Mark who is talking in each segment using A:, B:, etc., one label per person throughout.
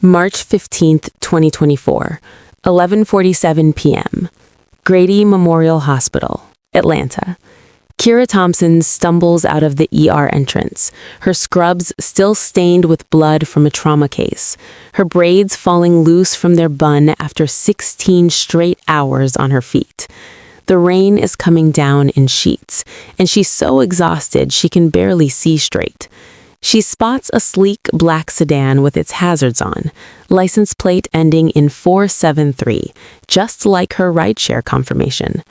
A: March 15th, 2024, 11:47 p.m. Grady Memorial Hospital, Atlanta. Kira Thompson stumbles out of the ER entrance, her scrubs still stained with blood from a trauma case, her braids falling loose from their bun after 16 straight hours on her feet. The rain is coming down in sheets, and she's so exhausted she can barely see straight. She spots a sleek black sedan with its hazards on, license plate ending in 473, just like her rideshare confirmation.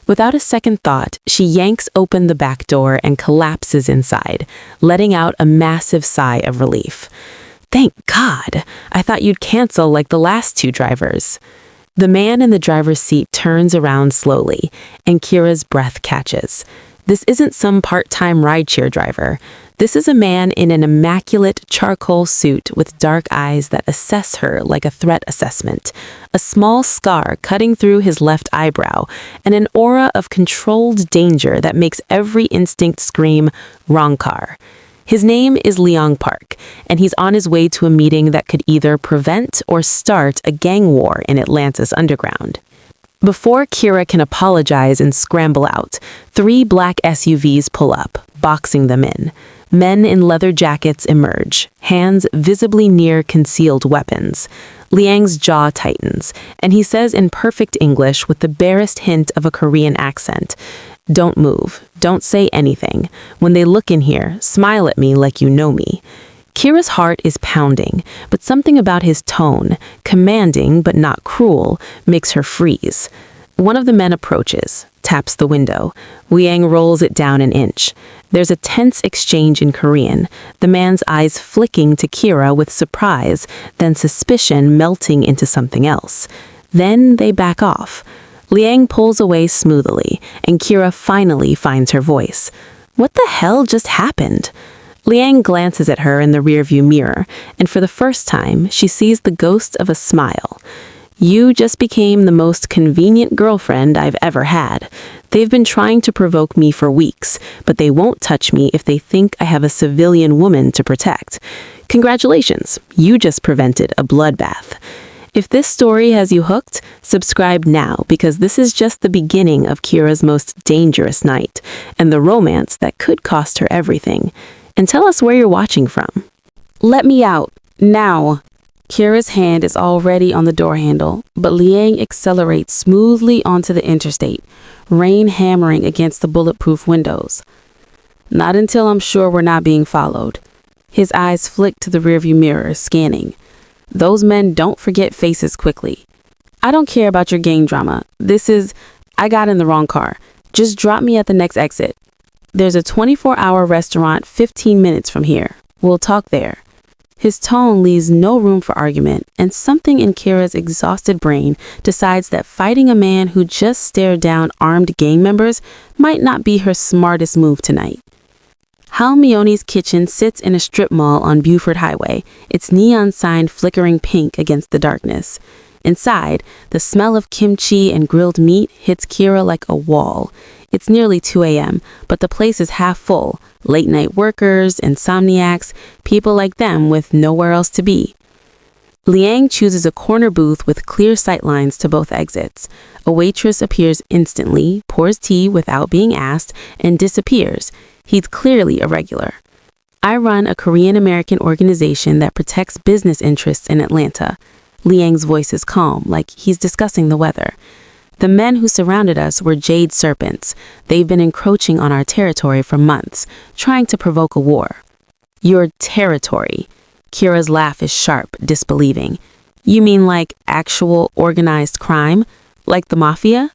A: Without a second thought, she yanks open the back door and collapses inside, letting out a massive sigh of relief. Thank God! I thought you'd cancel like the last two drivers. The man in the driver's seat turns around slowly, and Kira's breath catches. This isn't some part-time rideshare driver. This is a man in an immaculate charcoal suit with dark eyes that assess her like a threat assessment, a small scar cutting through his left eyebrow, and an aura of controlled danger that makes every instinct scream, "Wrong car." His name is Liang Park, and he's on his way to a meeting that could either prevent or start a gang war in Atlanta's underground. Before Kira can apologize and scramble out, 3 black SUVs pull up, boxing them in. Men in leather jackets emerge, hands visibly near concealed weapons. Liang's jaw tightens, and he says in perfect English with the barest hint of a Korean accent, "Don't move. Don't say anything. When they look in here, smile at me like you know me." Kira's heart is pounding, but something about his tone, commanding but not cruel, makes her freeze. One of the men approaches, taps the window. Liang rolls it down an inch. There's a tense exchange in Korean, the man's eyes flicking to Kira with surprise, then suspicion melting into something else. Then they back off. Liang pulls away smoothly, and Kira finally finds her voice. What the hell just happened? Liang glances at her in the rearview mirror, and for the first time, she sees the ghost of a smile. You just became the most convenient girlfriend I've ever had. They've been trying to provoke me for weeks, but they won't touch me if they think I have a civilian woman to protect. Congratulations, you just prevented a bloodbath. If this story has you hooked, subscribe now because this is just the beginning of Kira's most dangerous night and the romance that could cost her everything. And tell us where you're watching from.
B: Let me out, now. Kira's hand is already on the door handle, but Liang accelerates smoothly onto the interstate, rain hammering against the bulletproof windows. Not until I'm sure we're not being followed. His eyes flick to the rearview mirror, scanning. Those men don't forget faces quickly. I don't care about your gang drama. I got in the wrong car. Just drop me at the next exit. There's a 24-hour restaurant 15 minutes from here. We'll talk there. His tone leaves no room for argument, and something in Kira's exhausted brain decides that fighting a man who just stared down armed gang members might not be her smartest move tonight. Hal Mione's kitchen sits in a strip mall on Buford Highway, its neon sign flickering pink against the darkness. Inside, the smell of kimchi and grilled meat hits Kira like a wall. It's nearly 2 a.m., but the place is half full. Late-night workers, insomniacs, people like them with nowhere else to be. Liang chooses a corner booth with clear sightlines to both exits. A waitress appears instantly, pours tea without being asked, and disappears. He's clearly a regular. I run a Korean-American organization that protects business interests in Atlanta. Liang's voice is calm, like he's discussing the weather. The men who surrounded us were jade serpents. They've been encroaching on our territory for months, trying to provoke a war. Your territory. Kira's laugh is sharp, disbelieving. You mean like actual organized crime? Like the Mafia?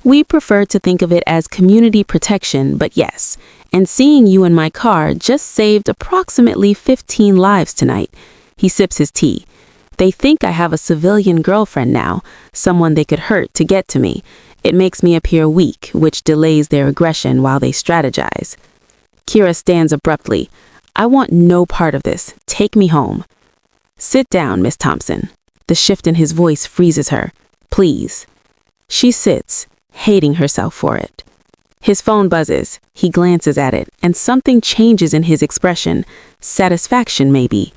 B: We prefer to think of it as community protection, but yes. And seeing you in my car just saved approximately 15 lives tonight. He sips his tea. They think I have a civilian girlfriend now, someone they could hurt to get to me. It makes me appear weak, which delays their aggression while they strategize. Kira stands abruptly. I want no part of this. Take me home. Sit down, Miss Thompson. The shift in his voice freezes her. Please. She sits, hating herself for it. His phone buzzes. He glances at it, and something changes in his expression. Satisfaction, maybe.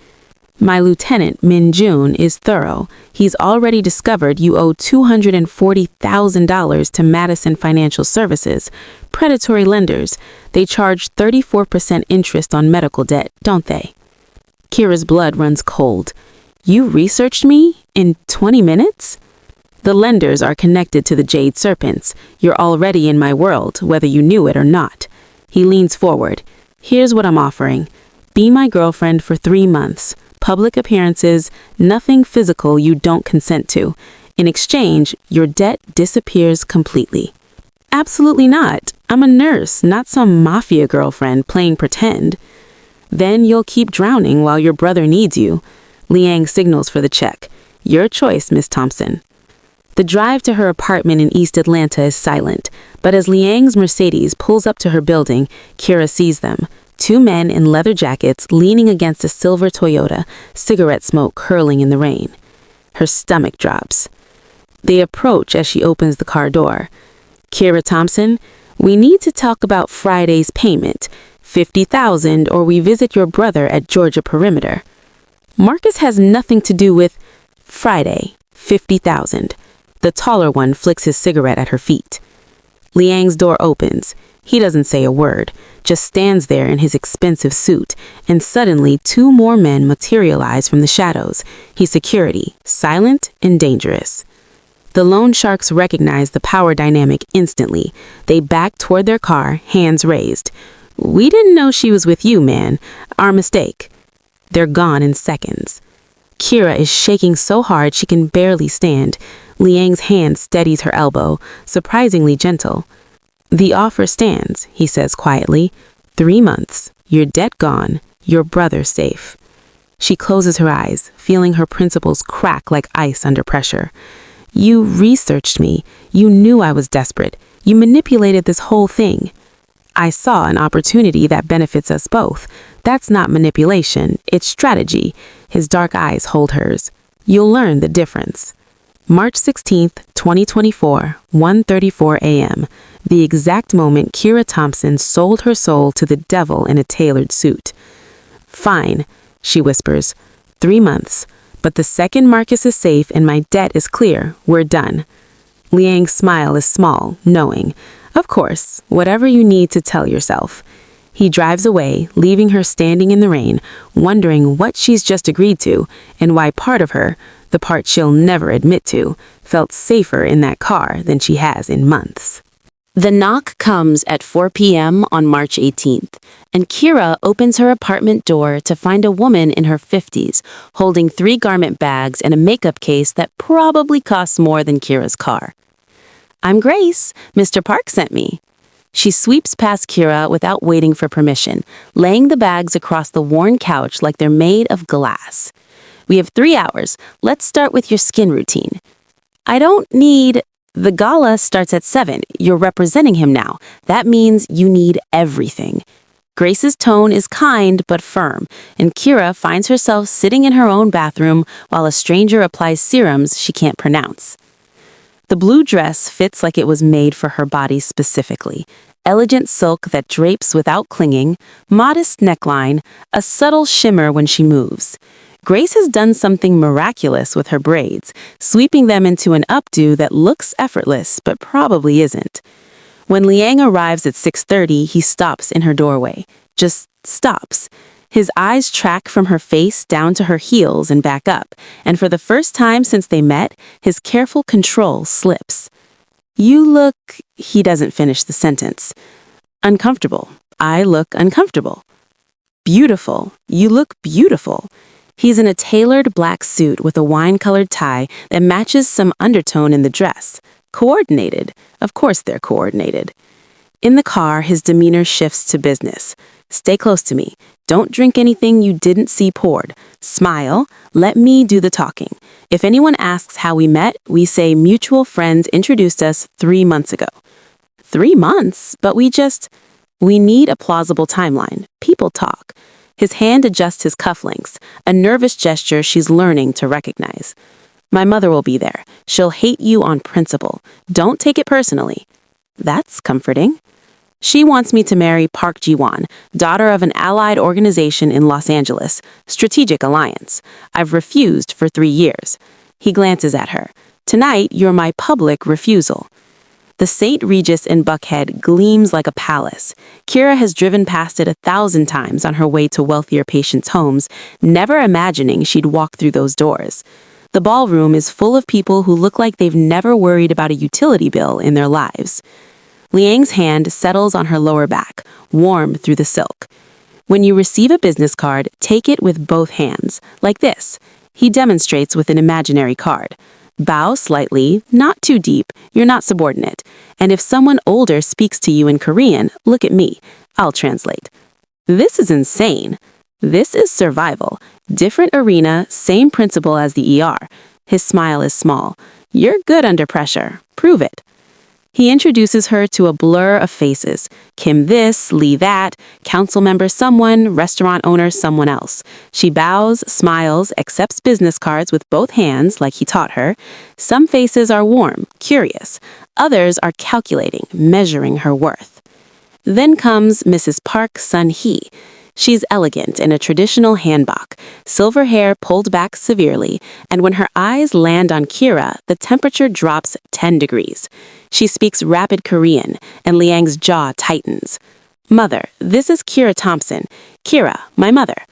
B: My lieutenant, Min Jun, is thorough. He's already discovered you owe $240,000 to Madison Financial Services. Predatory lenders. They charge 34% interest on medical debt, don't they? Kira's blood runs cold. You researched me in 20 minutes? The lenders are connected to the Jade Serpents. You're already in my world, whether you knew it or not. He leans forward. Here's what I'm offering. Be my girlfriend for 3 months. Public appearances, nothing physical you don't consent to. In exchange, your debt disappears completely. Absolutely not. I'm a nurse, not some mafia girlfriend playing pretend. Then you'll keep drowning while your brother needs you. Liang signals for the check. Your choice, Miss Thompson. The drive to her apartment in East Atlanta is silent, but as Liang's Mercedes pulls up to her building, Kira sees them. 2 men in leather jackets leaning against a silver Toyota, cigarette smoke curling in the rain. Her stomach drops. They approach as she opens the car door. Kira Thompson, we need to talk about Friday's payment. $50,000 or we visit your brother at Georgia Perimeter. Marcus has nothing to do with Friday, $50,000. The taller one flicks his cigarette at her feet. Liang's door opens. He doesn't say a word, just stands there in his expensive suit, and suddenly 2 more men materialize from the shadows. He's security, silent and dangerous. The loan sharks recognize the power dynamic instantly. They back toward their car, hands raised. We didn't know she was with you, man. Our mistake. They're gone in seconds. Kira is shaking so hard she can barely stand. Liang's hand steadies her elbow, surprisingly gentle. The offer stands, he says quietly. 3 months, your debt gone, your brother safe. She closes her eyes, feeling her principles crack like ice under pressure. You researched me. You knew I was desperate. You manipulated this whole thing. I saw an opportunity that benefits us both. That's not manipulation, it's strategy. His dark eyes hold hers. You'll learn the difference. March 16th, 2024, 1:34 a.m. The exact moment Kira Thompson sold her soul to the devil in a tailored suit. Fine, she whispers. 3 months. But the second Marcus is safe and my debt is clear, we're done. Liang's smile is small, knowing. Of course, whatever you need to tell yourself. He drives away, leaving her standing in the rain, wondering what she's just agreed to and why part of her, the part she'll never admit to, felt safer in that car than she has in months.
A: The knock comes at 4 p.m. on March 18th, and Kira opens her apartment door to find a woman in her 50s holding 3 garment bags and a makeup case that probably costs more than Kira's car. I'm Grace. Mr. Park sent me. She sweeps past Kira without waiting for permission, laying the bags across the worn couch like they're made of glass. We have 3 hours. Let's start with your skin routine. I don't need... The gala starts at 7. You're representing him now. That means you need everything. Grace's tone is kind but firm, and Kira finds herself sitting in her own bathroom while a stranger applies serums she can't pronounce. The blue dress fits like it was made for her body specifically. Elegant silk that drapes without clinging, modest neckline, a subtle shimmer when she moves. Grace has done something miraculous with her braids, sweeping them into an updo that looks effortless but probably isn't. When Liang arrives at 6:30, he stops in her doorway. Just stops. His eyes track from her face down to her heels and back up, and for the first time since they met, his careful control slips. You look... He doesn't finish the sentence. Uncomfortable. I look uncomfortable. Beautiful. You look beautiful. He's in a tailored black suit with a wine-colored tie that matches some undertone in the dress. Coordinated. Of course they're coordinated. In the car, his demeanor shifts to business. Stay close to me. Don't drink anything you didn't see poured. Smile. Let me do the talking. If anyone asks how we met, we say mutual friends introduced us 3 months ago. 3 months? But we need a plausible timeline. People talk. His hand adjusts his cufflinks, a nervous gesture she's learning to recognize. My mother will be there. She'll hate you on principle. Don't take it personally. That's comforting. She wants me to marry Park Ji-won, daughter of an allied organization in Los Angeles, Strategic Alliance. I've refused for 3 years. He glances at her. Tonight, you're my public refusal. The St. Regis in Buckhead gleams like a palace. Kira has driven past it 1,000 times on her way to wealthier patients' homes, never imagining she'd walk through those doors. The ballroom is full of people who look like they've never worried about a utility bill in their lives. Liang's hand settles on her lower back, warm through the silk. When you receive a business card, take it with both hands, like this. He demonstrates with an imaginary card. Bow slightly, not too deep, you're not subordinate. And if someone older speaks to you in Korean, look at me. I'll translate. This is insane. This is survival. Different arena, same principle as the ER. His smile is small. You're good under pressure. Prove it. He introduces her to a blur of faces. Kim this, Lee that, council member someone, restaurant owner someone else. She bows, smiles, accepts business cards with both hands like he taught her. Some faces are warm, curious. Others are calculating, measuring her worth. Then comes Mrs. Park Sun-hee. She's elegant in a traditional hanbok, silver hair pulled back severely, and when her eyes land on Kira, the temperature drops 10 degrees. She speaks rapid Korean, and Liang's jaw tightens. Mother, this is Kira Thompson. Kira, my mother.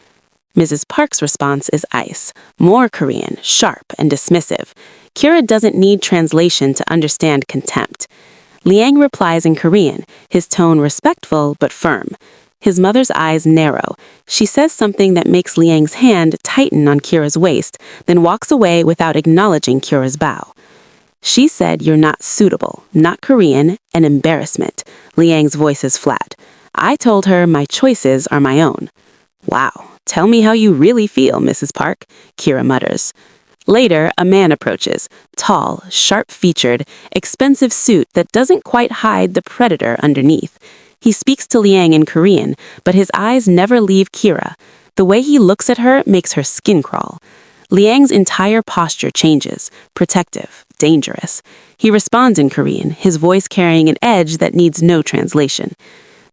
A: Mrs. Park's response is ice, more Korean, sharp and dismissive. Kira doesn't need translation to understand contempt. Liang replies in Korean, his tone respectful but firm. His mother's eyes narrow. She says something that makes Liang's hand tighten on Kira's waist, then walks away without acknowledging Kira's bow. She said you're not suitable, not Korean, an embarrassment. Liang's voice is flat. I told her my choices are my own. Wow, tell me how you really feel, Mrs. Park, Kira mutters. Later, a man approaches, tall, sharp-featured, expensive suit that doesn't quite hide the predator underneath. He speaks to Liang in Korean, but his eyes never leave Kira. The way he looks at her makes her skin crawl. Liang's entire posture changes, protective, dangerous. He responds in Korean, his voice carrying an edge that needs no translation.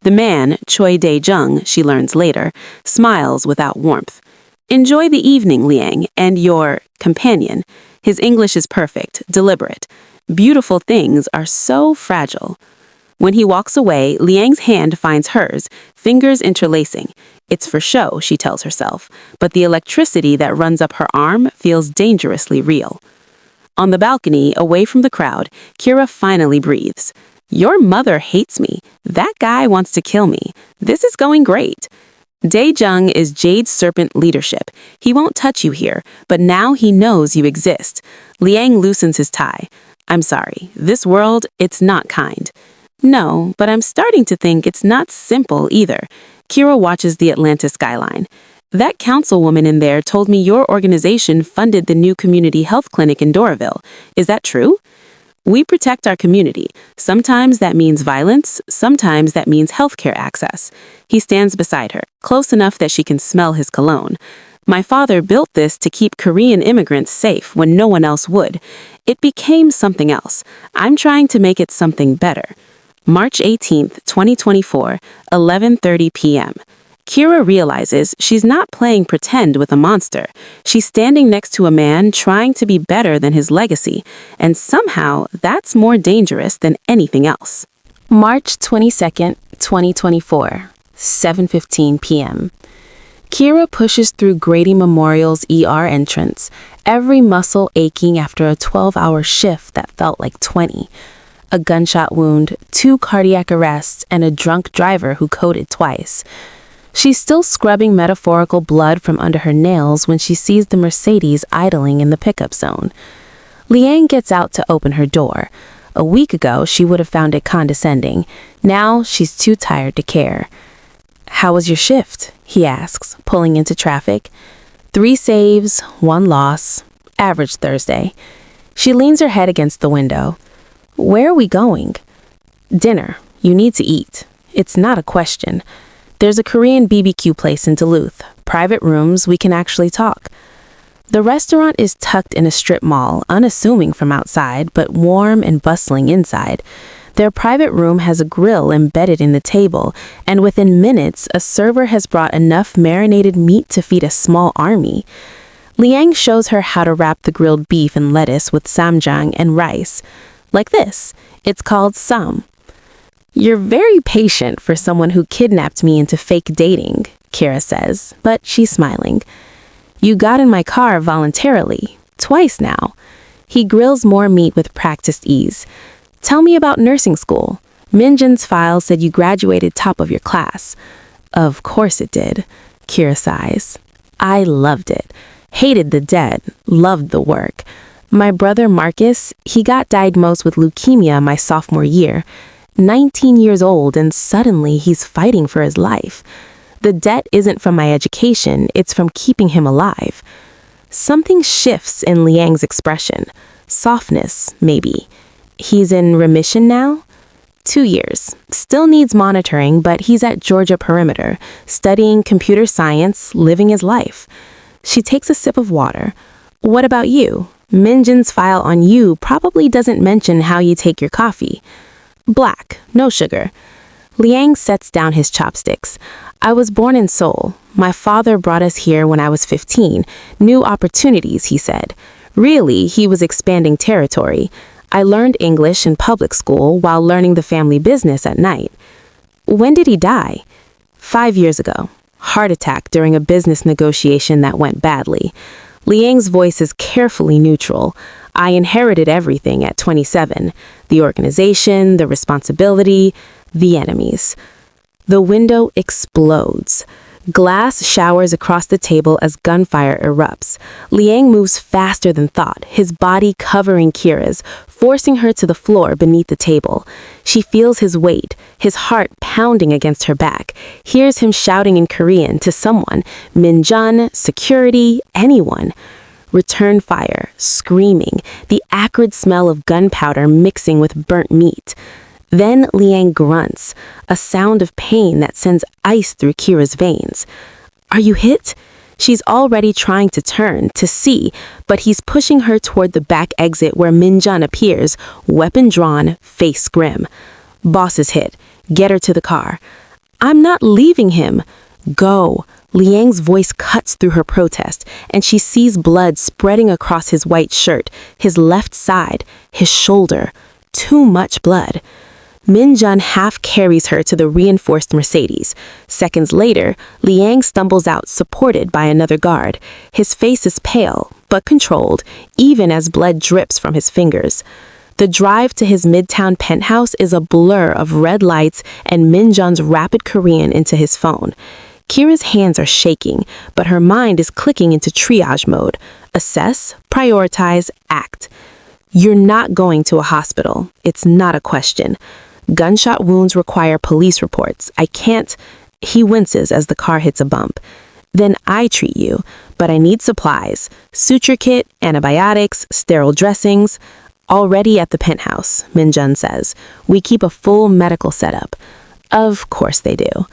A: The man, Choi Dae-jung, she learns later, smiles without warmth. Enjoy the evening, Liang, and your companion. His English is perfect, deliberate. Beautiful things are so fragile. When he walks away, Liang's hand finds hers, fingers interlacing. It's for show, she tells herself, but the electricity that runs up her arm feels dangerously real. On the balcony, away from the crowd, Kira finally breathes. Your mother hates me. That guy wants to kill me. This is going great. Dae-jung is Jade Serpent leadership. He won't touch you here, but now he knows you exist. Liang loosens his tie. I'm sorry, this world, it's not kind. No, but I'm starting to think it's not simple either. Kira watches the Atlanta skyline. That councilwoman in there told me your organization funded the new community health clinic in Doraville. Is that true? We protect our community. Sometimes that means violence, sometimes that means healthcare access. He stands beside her, close enough that she can smell his cologne. My father built this to keep Korean immigrants safe when no one else would. It became something else. I'm trying to make it something better. March 18th, 2024, 11:30 p.m. Kira realizes she's not playing pretend with a monster. She's standing next to a man trying to be better than his legacy, and somehow that's more dangerous than anything else.
B: March 22nd, 2024, 7:15 p.m. Kira pushes through Grady Memorial's ER entrance, every muscle aching after a 12-hour shift that felt like 20. A gunshot wound, 2 cardiac arrests, and a drunk driver who coded twice. She's still scrubbing metaphorical blood from under her nails when she sees the Mercedes idling in the pickup zone. Liang gets out to open her door. A week ago, she would have found it condescending. Now, she's too tired to care. How was your shift? He asks, pulling into traffic. 3 saves, 1 loss. Average Thursday. She leans her head against the window. Where are we going? Dinner. You need to eat. It's not a question. There's a Korean BBQ place in Duluth. Private rooms, we can actually talk. The restaurant is tucked in a strip mall, unassuming from outside, but warm and bustling inside. Their private room has a grill embedded in the table, and within minutes, a server has brought enough marinated meat to feed a small army. Liang shows her how to wrap the grilled beef and lettuce with samjang and rice. Like this. It's called sam. "You're very patient for someone who kidnapped me into fake dating," Kira says, but she's smiling. "You got in my car voluntarily. Twice now." He grills more meat with practiced ease. "Tell me about nursing school. Minjin's file said you graduated top of your class." "Of course it did," Kira sighs. "I loved it. Hated the debt, loved the work. My brother Marcus, he got diagnosed with leukemia my sophomore year. 19 years old, and suddenly he's fighting for his life. The debt isn't from my education, it's from keeping him alive." Something shifts in Liang's expression. Softness, maybe. "He's in remission now?" 2 years. Still needs monitoring, but he's at Georgia Perimeter, studying computer science, living his life. She takes a sip of water. "What about you? Minjin's file on you probably doesn't mention how you take your coffee." "Black, no sugar." Liang sets down his chopsticks. "I was born in Seoul. My father brought us here when I was 15. New opportunities, he said. Really, he was expanding territory. I learned English in public school while learning the family business at night." "When did he die?" 5 years ago. Heart attack during a business negotiation that went badly. Liang's voice is carefully neutral. "I inherited everything at 27. The organization, the responsibility, the enemies." The window explodes. Glass showers across the table as gunfire erupts. Liang moves faster than thought, his body covering Kira's, forcing her to the floor beneath the table. She feels his weight, his heart pounding against her back, hears him shouting in Korean to someone, Minjun, security, anyone. Return fire, screaming, the acrid smell of gunpowder mixing with burnt meat. Then Liang grunts, a sound of pain that sends ice through Kira's veins. "Are you hit?" She's already trying to turn, to see, but he's pushing her toward the back exit where Minjun appears, weapon drawn, face grim. "Boss is hit. Get her to the car." "I'm not leaving him." "Go." Liang's voice cuts through her protest, and she sees blood spreading across his white shirt, his left side, his shoulder. Too much blood. Minjun half carries her to the reinforced Mercedes. Seconds later, Liang stumbles out supported by another guard. His face is pale, but controlled, even as blood drips from his fingers. The drive to his midtown penthouse is a blur of red lights and Minjun's rapid Korean into his phone. Kira's hands are shaking, but her mind is clicking into triage mode. Assess, prioritize, act. "You're not going to a hospital. It's not a question. Gunshot wounds require police reports. I can't." He winces as the car hits a bump. "Then I treat you, but I need supplies. Suture kit, antibiotics, sterile dressings." "Already at the penthouse," Minjun says. "We keep a full medical setup." Of course they do.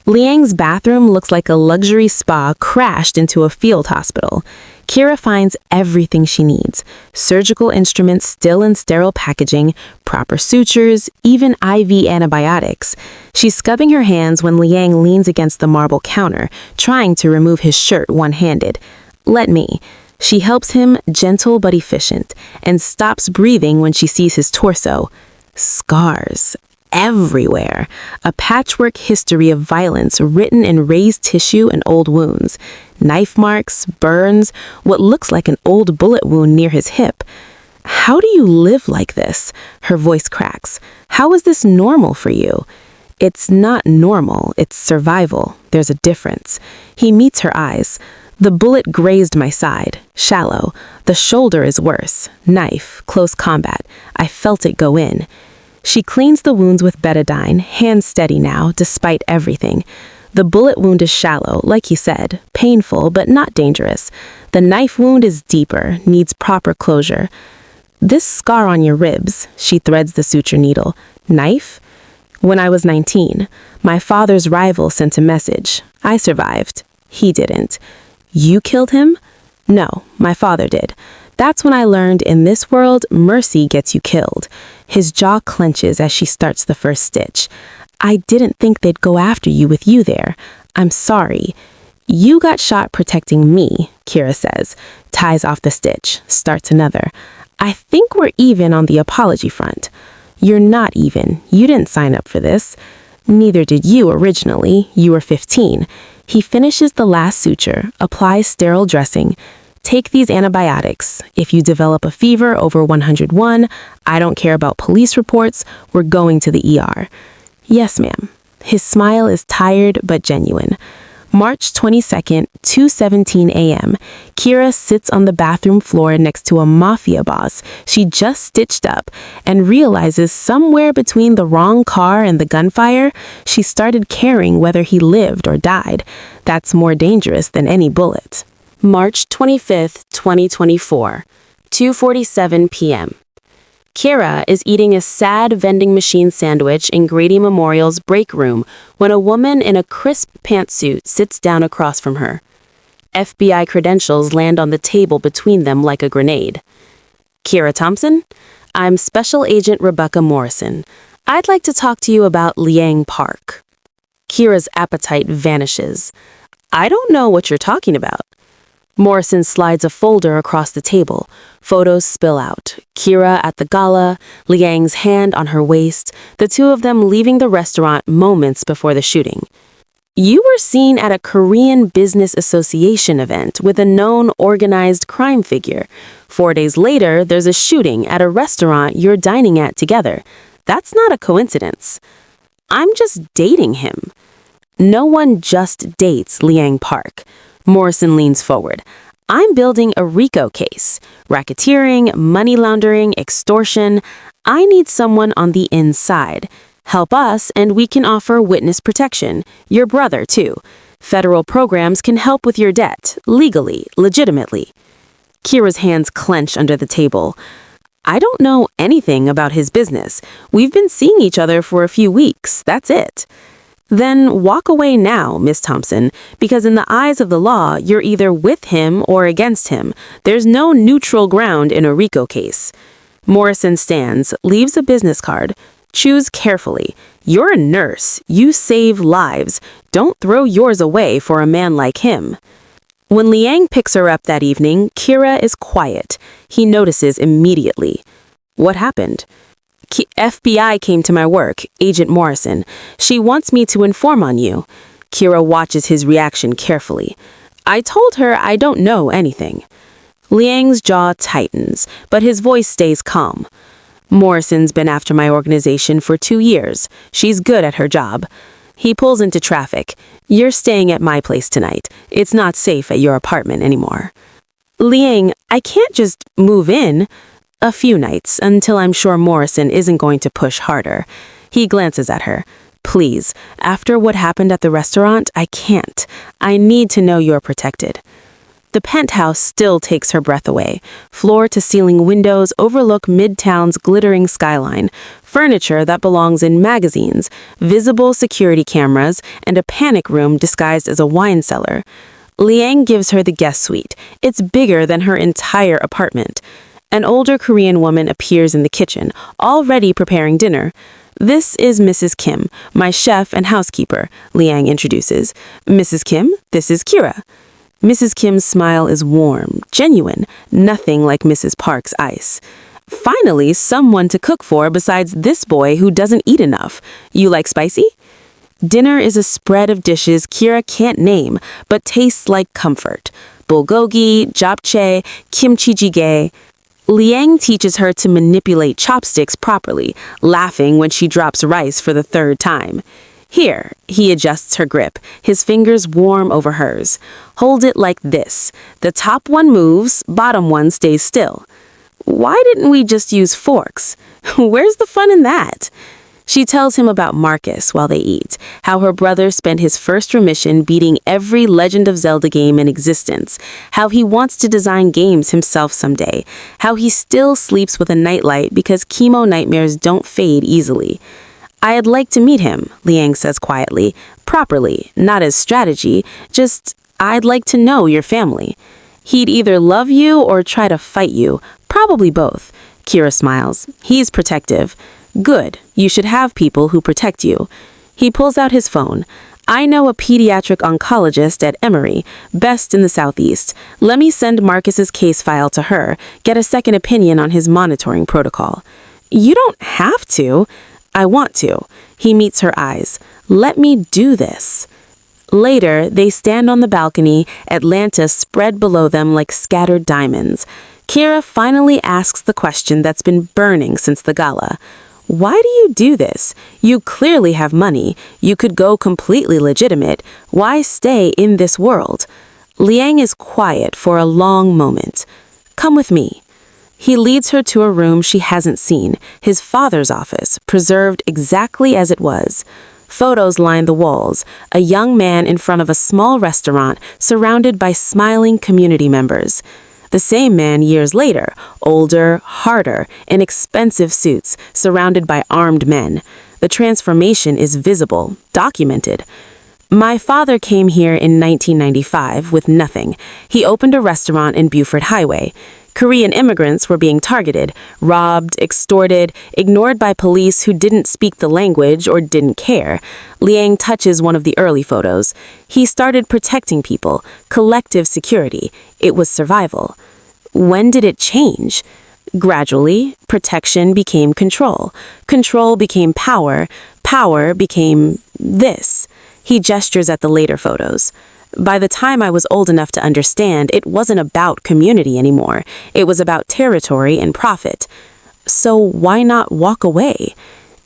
B: Liang's bathroom looks like a luxury spa crashed into a field hospital. Kira finds everything she needs. Surgical instruments still in sterile packaging, proper sutures, even IV antibiotics. She's scrubbing her hands when Liang leans against the marble counter, trying to remove his shirt one-handed. "Let me." She helps him, gentle but efficient, and stops breathing when she sees his torso. Scars. Everywhere. A patchwork history of violence written in raised tissue and old wounds. Knife marks, burns, what looks like an old bullet wound near his hip. "How do you live like this?" Her voice cracks. "How is this normal for you?" "It's not normal, it's survival. There's a difference." He meets her eyes. "The bullet grazed my side. Shallow. The shoulder is worse. Knife, close combat. I felt it go in." She cleans the wounds with betadine, hands steady now, despite everything. The bullet wound is shallow, like he said, painful but not dangerous. The knife wound is deeper, needs proper closure. "This scar on your ribs," she threads the suture needle. "Knife?" "When I was 19, my father's rival sent a message. I survived. He didn't." "You killed him?" "No, my father did.
A: That's when I learned in this world, mercy gets you killed. His jaw clenches as she starts the first stitch. I didn't think they'd go after you with you there. I'm sorry. You got shot protecting me, Kira says, ties off the stitch, starts another. I think we're even on the apology front. You're not even. You didn't sign up for this. Neither did you originally. You were 15. He finishes the last suture, applies sterile dressing. Take these antibiotics. If you develop a fever over 101, I don't care about police reports, we're going to the ER. Yes, ma'am. His smile is tired but genuine. March 22nd, 2:17 a.m. Kira sits on the bathroom floor next to a Mafia boss she just stitched up and realizes somewhere between the wrong car and the gunfire, she started caring whether he lived or died. That's more dangerous than any bullet.
B: March 25th, 2024, 2:47 p.m. Kira is eating a sad vending machine sandwich in Grady Memorial's break room when a woman in a crisp pantsuit sits down across from her. FBI credentials land on the table between them like a grenade. Kira Thompson? I'm Special Agent Rebecca Morrison. I'd like to talk to you about Liang Park. Kira's appetite vanishes. I don't know what you're talking about. Morrison slides a folder across the table. Photos spill out. Kira at the gala, Liang's hand on her waist, the two of them leaving the restaurant moments before the shooting. You were seen at a Korean Business Association event with a known organized crime figure. 4 days later, there's a shooting at a restaurant you're dining at together. That's not a coincidence. I'm just dating him. No one just dates Liang Park. Morrison leans forward. I'm building a RICO case. Racketeering, money laundering, extortion. I need someone on the inside. Help us and we can offer witness protection. Your brother, too. Federal programs can help with your debt, legally, legitimately. Kira's hands clench under the table. I don't know anything about his business. We've been seeing each other for a few weeks. That's it. Then walk away now, Miss Thompson, because in the eyes of the law, you're either with him or against him. There's no neutral ground in a RICO case. Morrison stands, leaves a business card. Choose carefully. You're a nurse. You save lives. Don't throw yours away for a man like him. When Liang picks her up that evening, Kira is quiet. He notices immediately. What happened? FBI came to my work, Agent Morrison. She wants me to inform on you. Kira watches his reaction carefully. I told her I don't know anything. Liang's jaw tightens, but his voice stays calm. Morrison's been after my organization for 2 years. She's good at her job. He pulls into traffic. You're staying at my place tonight. It's not safe at your apartment anymore. Liang, I can't just move in. A few nights, until I'm sure Morrison isn't going to push harder. He glances at her. Please, after what happened at the restaurant, I can't. I need to know you're protected. The penthouse still takes her breath away. Floor-to-ceiling windows overlook Midtown's glittering skyline, furniture that belongs in magazines, visible security cameras, and a panic room disguised as a wine cellar. Liang gives her the guest suite. It's bigger than her entire apartment. An older Korean woman appears in the kitchen, already preparing dinner. This is Mrs. Kim, my chef and housekeeper, Liang introduces. Mrs. Kim, this is Kira. Mrs. Kim's smile is warm, genuine, nothing like Mrs. Park's ice. Finally, someone to cook for besides this boy who doesn't eat enough. You like spicy? Dinner is a spread of dishes Kira can't name, but tastes like comfort. Bulgogi, japchae, kimchi jjigae. Liang teaches her to manipulate chopsticks properly, laughing when she drops rice for the 3rd time. Here, he adjusts her grip, his fingers warm over hers. Hold it like this. The top one moves, bottom one stays still. Why didn't we just use forks? Where's the fun in that? She tells him about Marcus while they eat, how her brother spent his first remission beating every Legend of Zelda game in existence, how he wants to design games himself someday, how he still sleeps with a nightlight because chemo nightmares don't fade easily. I'd like to meet him, Liang says quietly, properly, not as strategy, just I'd like to know your family. He'd either love you or try to fight you. Probably both. Kira smiles. He's protective. Good. You should have people who protect you. He pulls out his phone. I know a pediatric oncologist at Emory, best in the Southeast. Let me send Marcus's case file to her, get a second opinion on his monitoring protocol. You don't have to. I want to. He meets her eyes. Let me do this. Later, they stand on the balcony, Atlanta spread below them like scattered diamonds. Kira finally asks the question that's been burning since the gala. Why do you do this? You clearly have money. You could go completely legitimate. Why stay in this world? Liang is quiet for a long moment. Come with me. He leads her to a room she hasn't seen, his father's office, preserved exactly as it was. Photos line the walls, a young man in front of a small restaurant surrounded by smiling community members. The same man years later, older, harder, in expensive suits, surrounded by armed men. The transformation is visible, documented. My father came here in 1995 with nothing. He opened a restaurant in Buford Highway. Korean immigrants were being targeted, robbed, extorted, ignored by police who didn't speak the language or didn't care. Liang touches one of the early photos. He started protecting people, collective security. It was survival. When did it change? Gradually, protection became control. Control became power. Power became this. He gestures at the later photos. By the time I was old enough to understand, it wasn't about community anymore. It was about territory and profit. So why not walk away?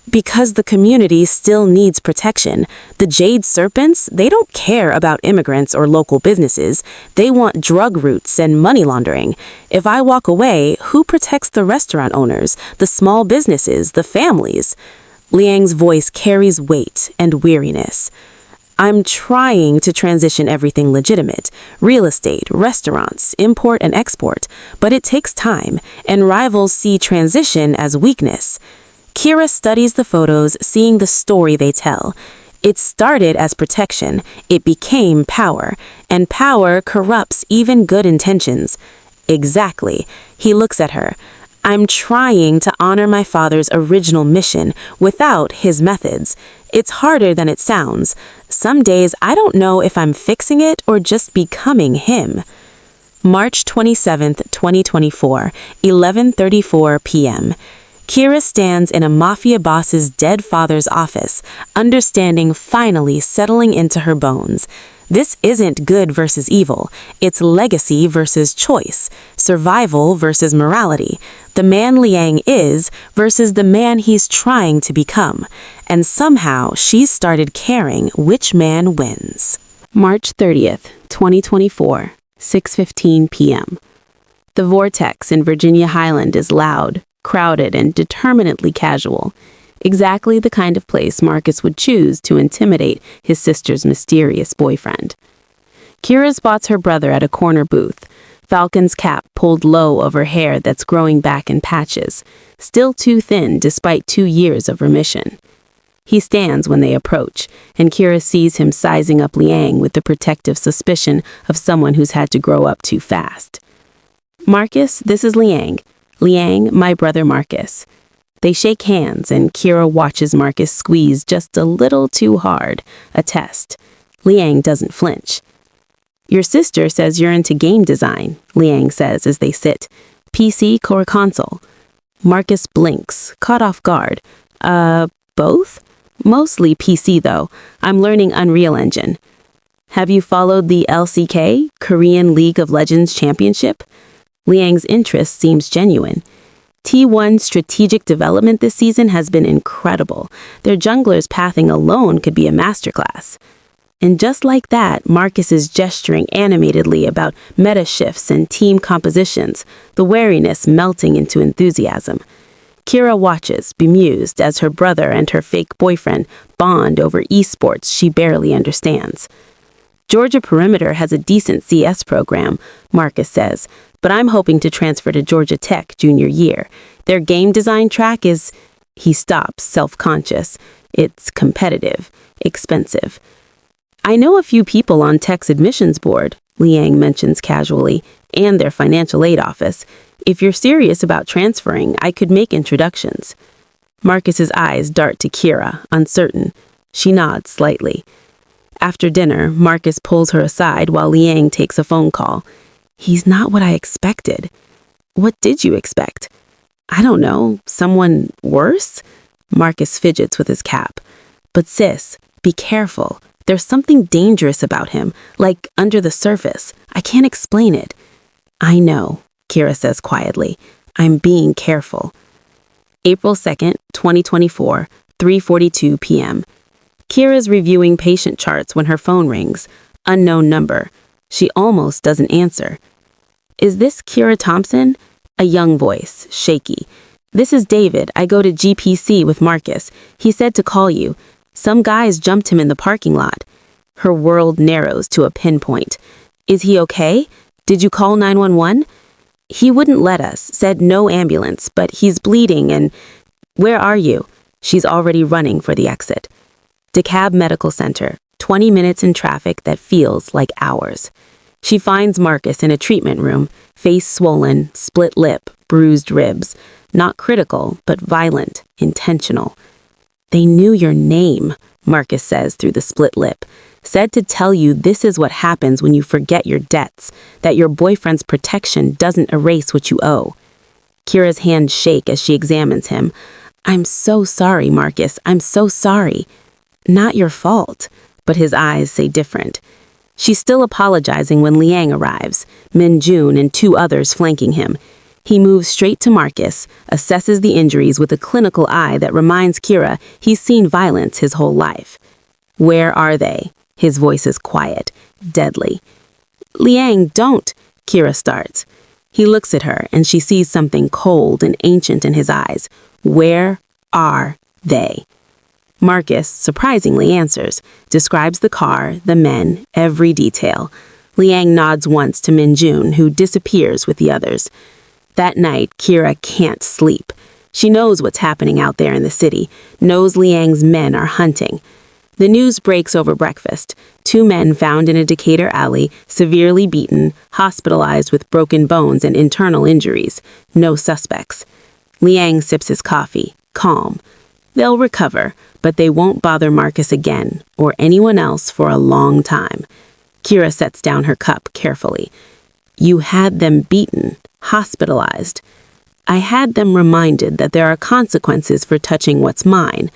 B: Because the community still needs protection. The Jade Serpents, they don't care about immigrants or local businesses. They want drug routes and money laundering. If I walk away, who protects the restaurant owners, the small businesses, the families? Liang's voice carries weight and weariness. I'm trying to transition everything legitimate. Real estate, restaurants, import and export. But it takes time, and rivals see transition as weakness. Kira studies the photos, seeing the story they tell. It started as protection. It became power. And power corrupts even good intentions. Exactly. He looks at her. I'm trying to honor my father's original mission without his methods. It's harder than it sounds. Some days I don't know if I'm fixing it or just becoming him. March 27th, 2024, 11:34 p.m. Kira stands in a Mafia boss's dead father's office, understanding finally settling into her bones. This isn't good versus evil. It's legacy versus choice, survival versus morality, the man Liang is versus the man he's trying to become. And somehow she's started caring which man wins. March 30th, 2024, 6:15 p.m. The vortex in Virginia Highland is loud, crowded, and determinedly casual. Exactly the kind of place Marcus would choose to intimidate his sister's mysterious boyfriend. Kira spots her brother at a corner booth, Falcon's cap pulled low over hair that's growing back in patches, still too thin despite 2 years of remission. He stands when they approach, and Kira sees him sizing up Liang with the protective suspicion of someone who's had to grow up too fast. Marcus, this is Liang. Liang, my brother Marcus. They shake hands, and Kira watches Marcus squeeze just a little too hard, a test. Liang doesn't flinch. Your sister says you're into game design, Liang says as they sit. PC or console? Marcus blinks, caught off guard. Both? Mostly PC though. I'm learning Unreal Engine. Have you followed the LCK, Korean League of Legends Championship? Liang's interest seems genuine. T1's strategic development this season has been incredible. Their jungler's pathing alone could be a masterclass. And just like that, Marcus is gesturing animatedly about meta shifts and team compositions, the wariness melting into enthusiasm. Kira watches, bemused, as her brother and her fake boyfriend bond over esports she barely understands. Georgia Perimeter has a decent CS program, Marcus says, but I'm hoping to transfer to Georgia Tech junior year. Their game design track is... He stops, self-conscious. It's competitive, expensive. I know a few people on Tech's admissions board, Liang mentions casually,
A: and their financial aid office. If you're serious about transferring, I could make introductions. Marcus's eyes dart to Kira, uncertain. She nods slightly. After dinner, Marcus pulls her aside while Liang takes a phone call. He's not what I expected. What did you expect? I don't know, someone worse? Marcus fidgets with his cap. But sis, be careful. There's something dangerous about him, like under the surface. I can't explain it. I know, Kira says quietly. I'm being careful. April 2nd, 2024, 3:42 p.m. Kira's reviewing patient charts when her phone rings. Unknown number. She almost doesn't answer. Is this Kira Thompson? A young voice, shaky. This is David. I go to GPC with Marcus. He said to call you. Some guys jumped him in the parking lot. Her world narrows to a pinpoint. Is he okay? Did you call 911? He wouldn't let us, said no ambulance, but he's bleeding and... Where are you? She's already running for the exit. DeKalb Medical Center, 20 minutes in traffic that feels like hours. She finds Marcus in a treatment room, face swollen, split lip, bruised ribs. Not critical, but violent, intentional. They knew your name, Marcus says through the split lip. Said to tell you this is what happens when you forget your debts, that your boyfriend's protection doesn't erase what you owe. Kira's hands shake as she examines him. I'm so sorry, Marcus. I'm so sorry. Not your fault, but his eyes say different. She's still apologizing when Liang arrives, Min Jun and two others flanking him. He moves straight to Marcus, assesses the injuries with a clinical eye that reminds Kira he's seen violence his whole life. Where are they? His voice is quiet, deadly. Liang, don't, Kira starts. He looks at her and she sees something cold and ancient in his eyes. Where are they? Marcus surprisingly answers, describes the car, the men, every detail. Liang nods once to Min Jun, who disappears with the others. That night, Kira can't sleep. She knows what's happening out there in the city, knows Liang's men are hunting. The news breaks over breakfast. 2 men found in a Decatur alley, severely beaten, hospitalized with broken bones and internal injuries. No suspects. Liang sips his coffee, calm. They'll recover, but they won't bother Marcus again, or anyone else for a long time. Kira sets down her cup carefully. You had them beaten, hospitalized. I had them reminded that there are consequences for touching what's mine.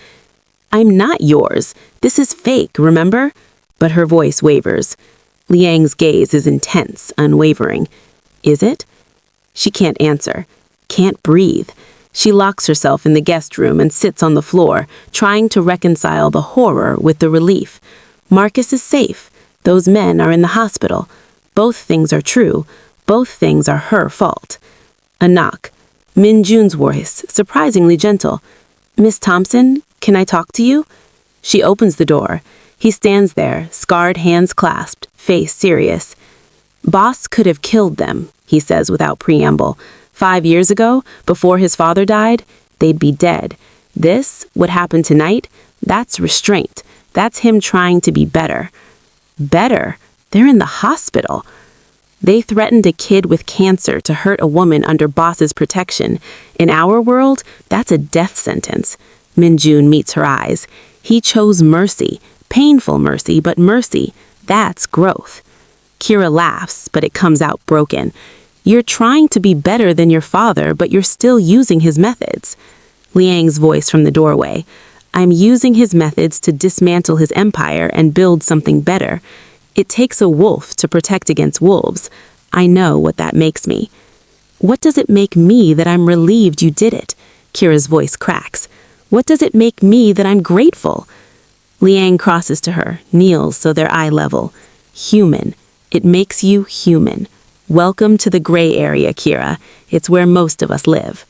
A: I'm not yours. This is fake, remember? But her voice wavers. Liang's gaze is intense, unwavering. Is it? She can't answer, can't breathe. She locks herself in the guest room and sits on the floor, trying to reconcile the horror with the relief. Marcus is safe. Those men are in the hospital. Both things are true. Both things are her fault. A knock. Min Jun's voice, surprisingly gentle. Miss Thompson, can I talk to you? She opens the door. He stands there, scarred hands clasped, face serious. Boss could have killed them, he says without preamble. 5 years ago, before his father died, they'd be dead. This, what happened tonight, that's restraint. That's him trying to be better. Better? They're in the hospital. They threatened a kid with cancer to hurt a woman under boss's protection. In our world, that's a death sentence. Min Jun meets her eyes. He chose mercy. Painful mercy, but mercy. That's growth. Kira laughs, but it comes out broken. You're trying to be better than your father, but you're still using his methods. Liang's voice from the doorway. I'm using his methods to dismantle his empire and build something better. It takes a wolf to protect against wolves. I know what that makes me. What does it make me that I'm relieved you did it? Kira's voice cracks. What does it make me that I'm grateful? Liang crosses to her, kneels so they're eye level. Human. It makes you human. Welcome to the gray area, Kira. It's where most of us live.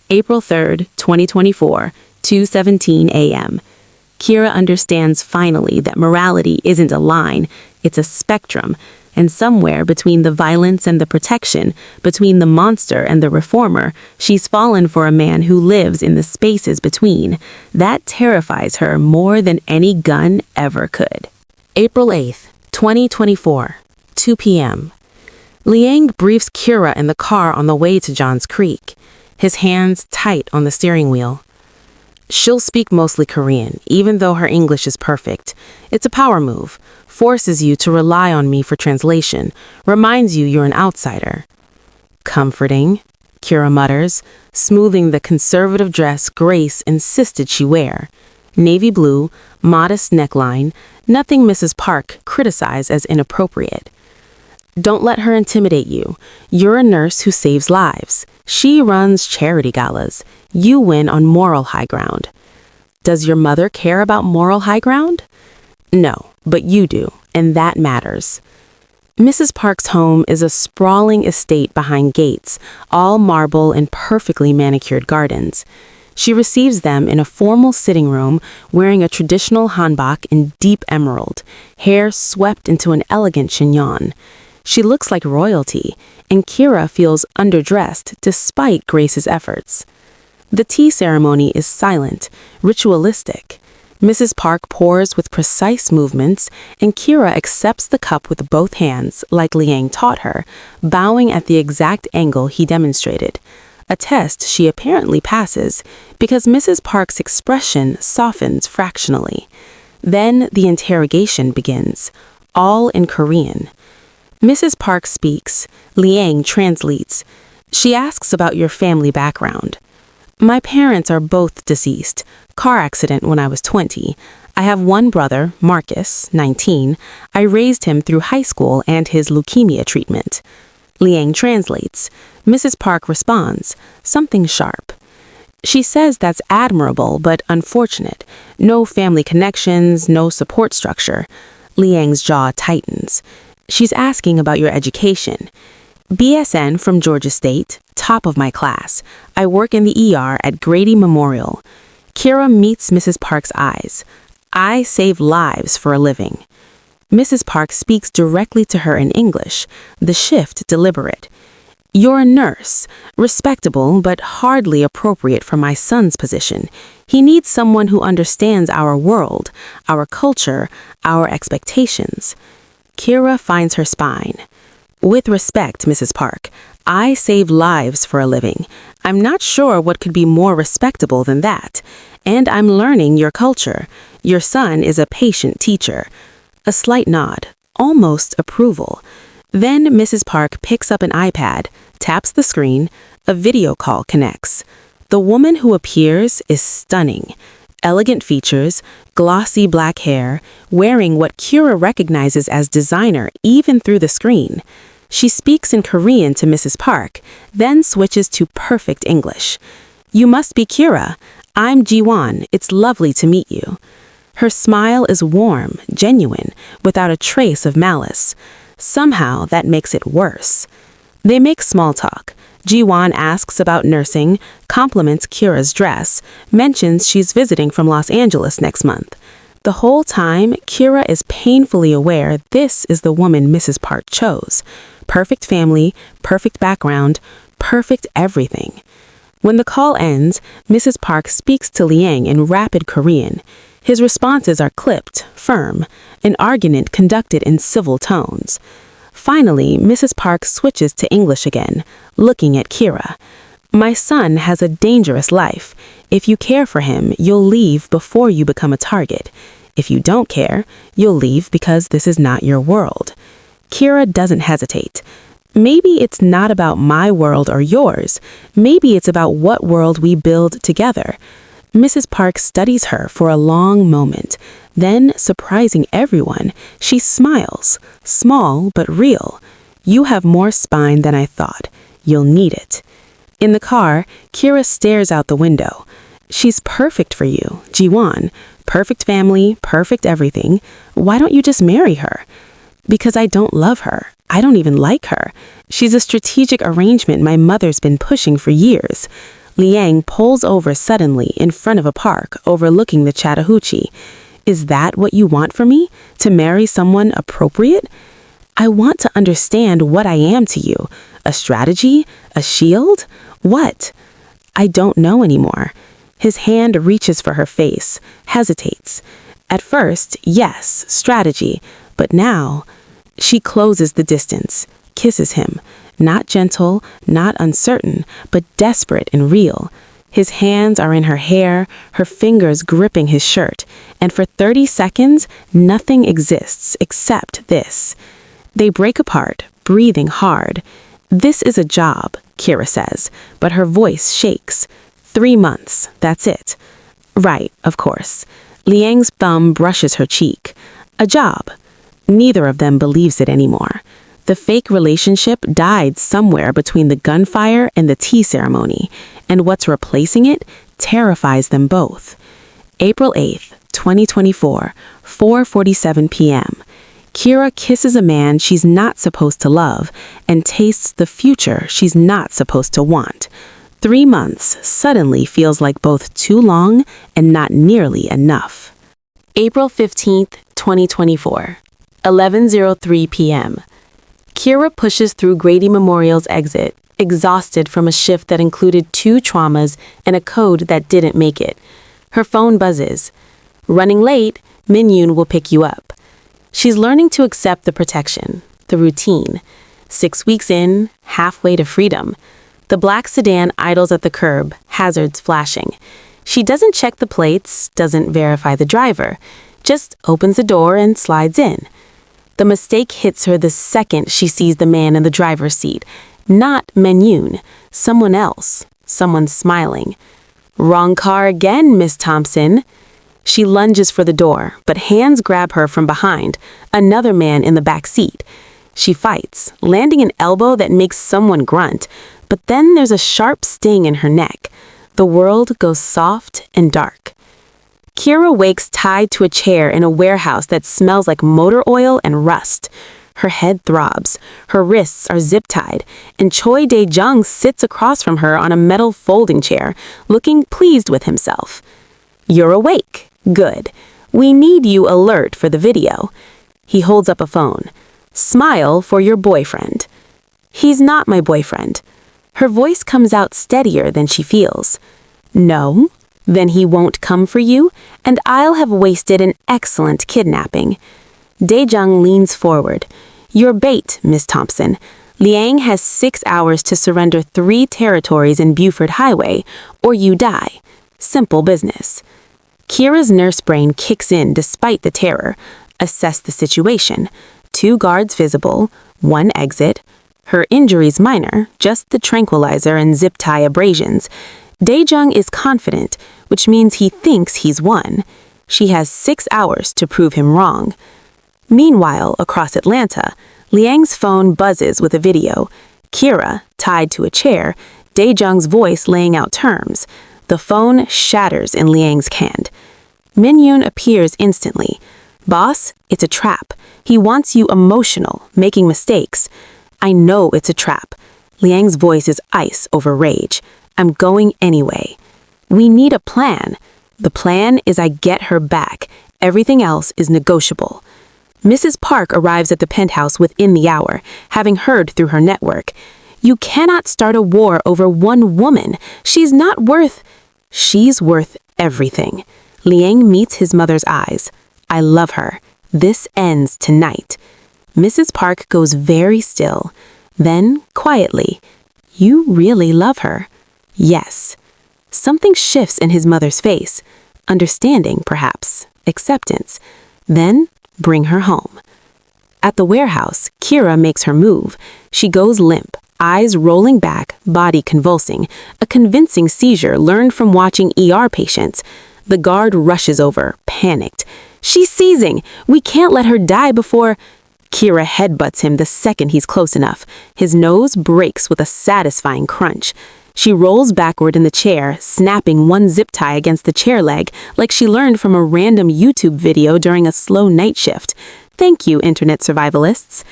A: April 3rd, 2024, 2:17 a.m. Kira understands finally that morality isn't a line, it's a spectrum, and somewhere between the violence and the protection, between the monster and the reformer, she's fallen for a man who lives in the spaces between. That terrifies her more than any gun ever could. April 8th, 2024, 2 p.m. Liang briefs Kira in the car on the way to John's Creek, his hands tight on the steering wheel. She'll speak mostly Korean, even though her English is perfect. It's a power move, forces you to rely on me for translation, reminds you you're an outsider. Comforting, Kira mutters, smoothing the conservative dress Grace insisted she wear. Navy blue, modest neckline, nothing Mrs. Park criticized as inappropriate. Don't let her intimidate you. You're a nurse who saves lives. She runs charity galas. You win on moral high ground. Does your mother care about moral high ground? No, but you do, and that matters. Mrs. Park's home is a sprawling estate behind gates, all marble and perfectly manicured gardens. She receives them in a formal sitting room, wearing a traditional hanbok in deep emerald, hair swept into an elegant chignon. She looks like royalty, and Kira feels underdressed despite Grace's efforts. The tea ceremony is silent, ritualistic. Mrs. Park pours with precise movements, and Kira accepts the cup with both hands, like Liang taught her, bowing at the exact angle he demonstrated. A test she apparently passes, because Mrs. Park's expression softens fractionally. Then the interrogation begins, all in Korean. Mrs. Park speaks. Liang translates. She asks about your family background. My parents are both deceased. Car accident when I was 20. I have one brother, Marcus, 19. I raised him through high school and his leukemia treatment. Liang translates. Mrs. Park responds, something sharp. She says that's admirable but unfortunate. No family connections, no support structure. Liang's jaw tightens. She's asking about your education. BSN from Georgia State, top of my class. I work in the ER at Grady Memorial. Kira meets Mrs. Park's eyes. I save lives for a living. Mrs. Park speaks directly to her in English, the shift deliberate. You're a nurse, respectable but hardly appropriate for my son's position. He needs someone who understands our world, our culture, our expectations. Kira finds her spine. With respect, Mrs. Park, I save lives for a living. I'm not sure what could be more respectable than that. And I'm learning your culture. Your son is a patient teacher. A slight nod, almost approval. Then Mrs. Park picks up an iPad, taps the screen, a video call connects. The woman who appears is stunning. Elegant features, glossy black hair, wearing what Kira recognizes as designer even through the screen. She speaks in Korean to Mrs. Park, then switches to perfect English. You must be Kira. I'm Jiwon. It's lovely to meet you. Her smile is warm, genuine, without a trace of malice. Somehow that makes it worse. They make small talk. Jiwon asks about nursing, compliments Kira's dress, mentions she's visiting from Los Angeles next month. The whole time, Kira is painfully aware this is the woman Mrs. Park chose. Perfect family, perfect background, perfect everything. When the call ends, Mrs. Park speaks to Liang in rapid Korean. His responses are clipped, firm, an argument conducted in civil tones. Finally, Mrs. Park switches to English again, looking at Kira. My son has a dangerous life. If you care for him, you'll leave before you become a target. If you don't care, you'll leave because this is not your world. Kira doesn't hesitate. Maybe it's not about my world or yours. Maybe it's about what world we build together. Mrs. Park studies her for a long moment. Then, surprising everyone, she smiles. Small but real. You have more spine than I thought. You'll need it. In the car, Kira stares out the window. She's perfect for you, Jiwon. Perfect family, perfect everything. Why don't you just marry her? Because I don't love her. I don't even like her. She's a strategic arrangement my mother's been pushing for years. Liang pulls over suddenly in front of a park overlooking the Chattahoochee. Is that what you want for me? To marry someone appropriate? I want to understand what I am to you. A strategy? A shield? What? I don't know anymore. His hand reaches for her face, hesitates. At first, yes, strategy. But now, she closes the distance.
B: kisses him, not gentle, not uncertain, but desperate and real. His hands are in her hair, her fingers gripping his shirt, and for 30 seconds, nothing exists except this. They break apart, breathing hard. "This is a job," Kira says, but her voice shakes. 3 months, that's it. Right, of course. Liang's thumb brushes her cheek. A job. Neither of them believes it anymore. The fake relationship died somewhere between the gunfire and the tea ceremony, and what's replacing it terrifies them both. April 8th, 2024, 4:47 p.m. Kira kisses a man she's not supposed to love and tastes the future she's not supposed to want. 3 months suddenly feels like both too long and not nearly enough. April 15th, 2024, 11:03 p.m. Kira pushes through Grady Memorial's exit, exhausted from a shift that included 2 traumas and a code that didn't make it. Her phone buzzes. Running late, Min-yoon will pick you up. She's learning to accept the protection, the routine. 6 weeks in, halfway to freedom. The black sedan idles at the curb, hazards flashing. She doesn't check the plates, doesn't verify the driver, just opens the door and slides in. The mistake hits her the second she sees the man in the driver's seat. Not Min-yoon, someone else, someone smiling. "Wrong car again, Miss Thompson." She lunges for the door, but hands grab her from behind, another man in the back seat. She fights, landing an elbow that makes someone grunt, but then there's a sharp sting in her neck. The world goes soft and dark. Kira wakes tied to a chair in a warehouse that smells like motor oil and rust. Her head throbs, her wrists are zip-tied, and Choi Dae-jung sits across from her on a metal folding chair, looking pleased with himself. "You're awake. Good. We need you alert for the video." He holds up a phone. "Smile for your boyfriend." "He's not my boyfriend." Her voice comes out steadier than she feels. "No? Then he won't come for you, and I'll have wasted an excellent kidnapping." Dae-jung leans forward. "Your bait, Miss Thompson. Liang has 6 hours to surrender 3 territories in Buford Highway, or you die. Simple business." Kira's nurse brain kicks in despite the terror. Assess the situation. 2 guards visible, 1 exit. Her injuries minor, just the tranquilizer and zip tie abrasions. Dae-jung is confident, which means he thinks he's won. She has 6 hours to prove him wrong. Meanwhile, across Atlanta, Liang's phone buzzes with a video. Kira, tied to a chair, Dae-jung's voice laying out terms. The phone shatters in Liang's hand. Min-yoon appears instantly. "Boss, it's a trap. He wants you emotional, making mistakes." "I know it's a trap." Liang's voice is ice over rage. "I'm going anyway." "We need a plan." "The plan is I get her back. Everything else is negotiable." Mrs. Park arrives at the penthouse within the hour, having heard through her network. "You cannot start a war over one woman. She's not worth—" "She's worth everything." Liang meets his mother's eyes. "I love her. This ends tonight." Mrs. Park goes very still. Then, quietly, "You really love her?" "Yes." Something shifts in his mother's face. Understanding, perhaps. Acceptance. Then, bring her home. At the warehouse, Kira makes her move. She goes limp, eyes rolling back, body convulsing, a convincing seizure learned from watching ER patients. The guard rushes over, panicked. "She's seizing! We can't let her die before—" Kira headbutts him the second he's close enough. His nose breaks with a satisfying crunch. She rolls backward in the chair, snapping one zip tie against the chair leg, like she learned from a random YouTube video during a slow night shift. Thank you, internet survivalists.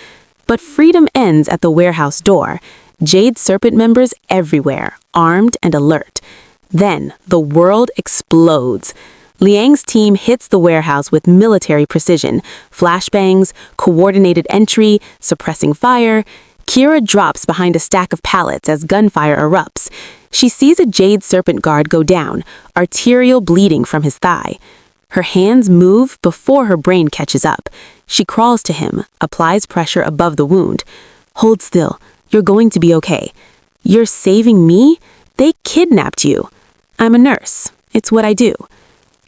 B: But freedom ends at the warehouse door. Jade Serpent members everywhere, armed and alert. Then, the world explodes. Liang's team hits the warehouse with military precision, flashbangs, coordinated entry, suppressing fire. Kira drops behind a stack of pallets as gunfire erupts. She sees a Jade Serpent guard go down, arterial bleeding from his thigh. Her hands move before her brain catches up. She crawls to him, applies pressure above the wound.
A: Hold still. You're going to be okay. You're saving me? They kidnapped you. I'm a nurse. It's what I do.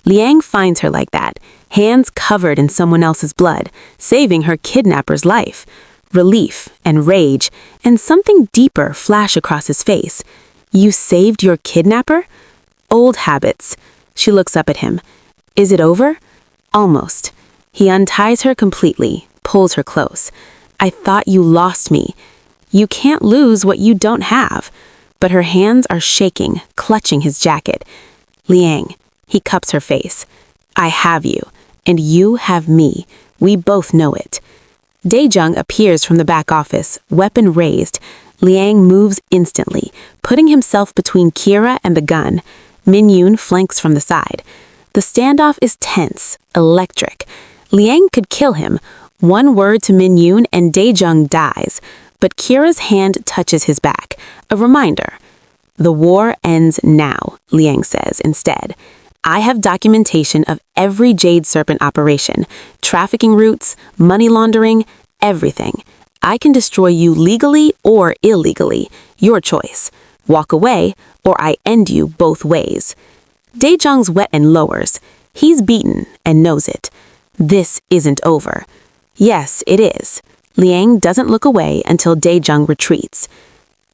A: Liang finds her like that, hands covered in someone else's blood, saving her kidnapper's life. Relief and rage and something deeper flash across his face. You saved your kidnapper? Old habits. She looks up at him. Is it over? Almost. He unties her completely, pulls her close. I thought you lost me. You can't lose what you don't have. But her hands are shaking, clutching his jacket. Liang, he cups her face. I have you, and you have me. We both know it. Daejung appears from the back office, weapon raised. Liang moves instantly, putting himself between Kira and the gun. Min-yoon flanks from the side. The standoff is tense, electric. Liang could kill him. One word to Min-yoon and Daejung dies. But Kira's hand touches his back. A reminder. The war ends now, Liang says instead. I have documentation of every Jade Serpent operation, trafficking routes, money laundering, everything. I can destroy you legally or illegally. Your choice. Walk away, or I end you both ways. Daejung's wet and lowers. He's beaten and knows it. This isn't over. Yes, it is. Liang doesn't look away until Daejung retreats.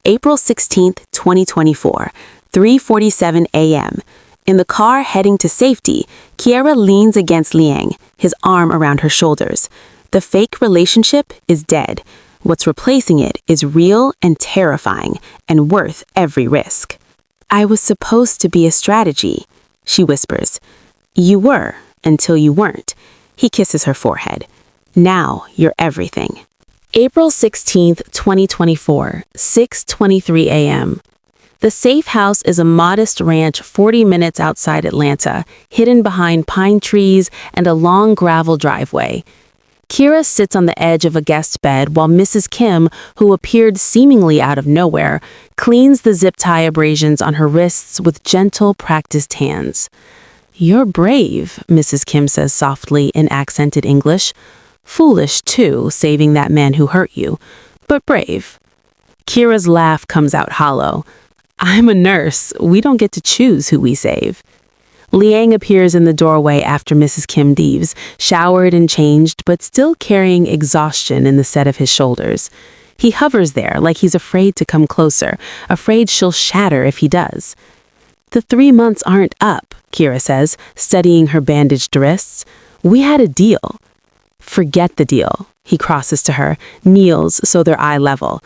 A: April 16th, 2024, 3:47 a.m. In the car heading to safety, Kiera leans against Liang, his arm around her shoulders. The fake relationship is dead. What's replacing it is real and terrifying and worth every risk. I was supposed to be a strategy, she whispers. You were, until you weren't. He kisses her forehead. Now you're everything. April 16th, 2024, 6:23 a.m. The safe house is a modest ranch 40 minutes outside Atlanta, hidden behind pine trees and a long gravel driveway. Kira sits on the edge of a guest bed while Mrs. Kim, who appeared seemingly out of nowhere, cleans the zip tie abrasions on her wrists with gentle, practiced hands. You're brave, Mrs. Kim says softly in accented English. Foolish, too, saving that man who hurt you, but brave. Kira's laugh comes out hollow. I'm a nurse. We don't get to choose who we save. Liang appears in the doorway after Mrs. Kim leaves, showered and changed, but still carrying exhaustion in the set of his shoulders. He hovers there like he's afraid to come closer, afraid she'll shatter if he does. The 3 months aren't up, Kira says, studying her bandaged wrists. We had a deal. Forget the deal. He crosses to her, kneels so they're eye level.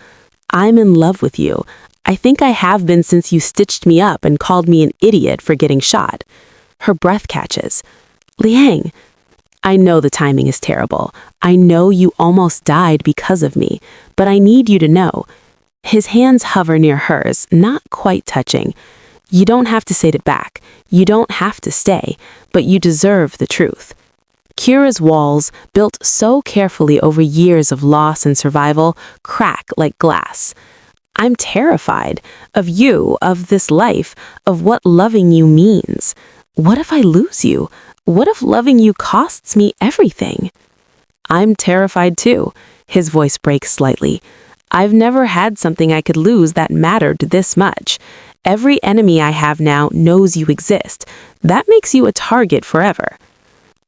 A: I'm in love with you. I think I have been since you stitched me up and called me an idiot for getting shot. Her breath catches. Liang, I know the timing is terrible. I know you almost died because of me, but I need you to know. His hands hover near hers, not quite touching. You don't have to say it back. You don't have to stay, but you deserve the truth. Kira's walls, built so carefully over years of loss and survival, crack like glass. I'm terrified of you, of this life, of what loving you means. What if I lose you? What if loving you costs me everything? I'm terrified too. His voice breaks slightly. I've never had something I could lose that mattered this much. Every enemy I have now knows you exist. That makes you a target forever.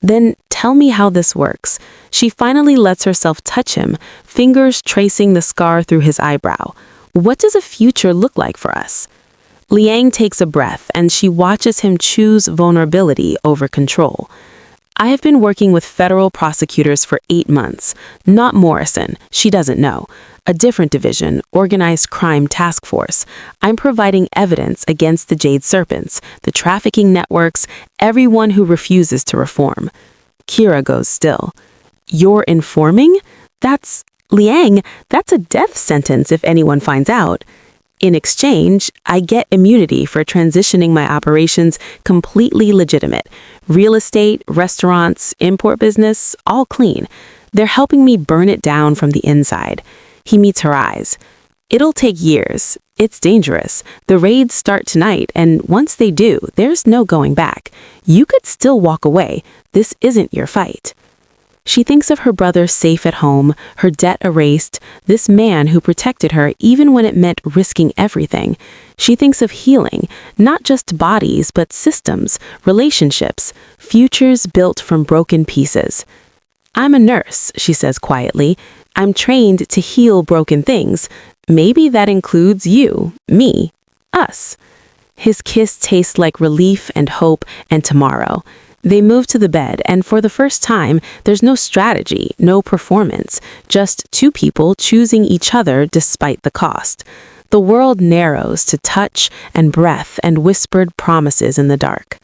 A: Then tell me how this works. She finally lets herself touch him, fingers tracing the scar through his eyebrow. What does a future look like for us? Liang takes a breath and she watches him choose vulnerability over control. I have been working with federal prosecutors for 8 months. Not Morrison, she doesn't know. A different division, organized crime task force. I'm providing evidence against the Jade Serpents, the trafficking networks, everyone who refuses to reform. Kira goes still. You're informing? Liang, that's a death sentence if anyone finds out. In exchange, I get immunity for transitioning my operations completely legitimate. Real estate, restaurants, import business, all clean. They're helping me burn it down from the inside. He meets her eyes. It'll take years. It's dangerous. The raids start tonight, and once they do, there's no going back. You could still walk away. This isn't your fight. She thinks of her brother safe at home, her debt erased, this man who protected her even when it meant risking everything. She thinks of healing, not just bodies, but systems, relationships, futures built from broken pieces. "I'm a nurse," she says quietly. "I'm trained to heal broken things. Maybe that includes you, me, us." His kiss tastes like relief and hope and tomorrow. They move to the bed, and for the first time, there's no strategy, no performance, just two people choosing each other despite the cost. The world narrows to touch and breath and whispered promises in the dark.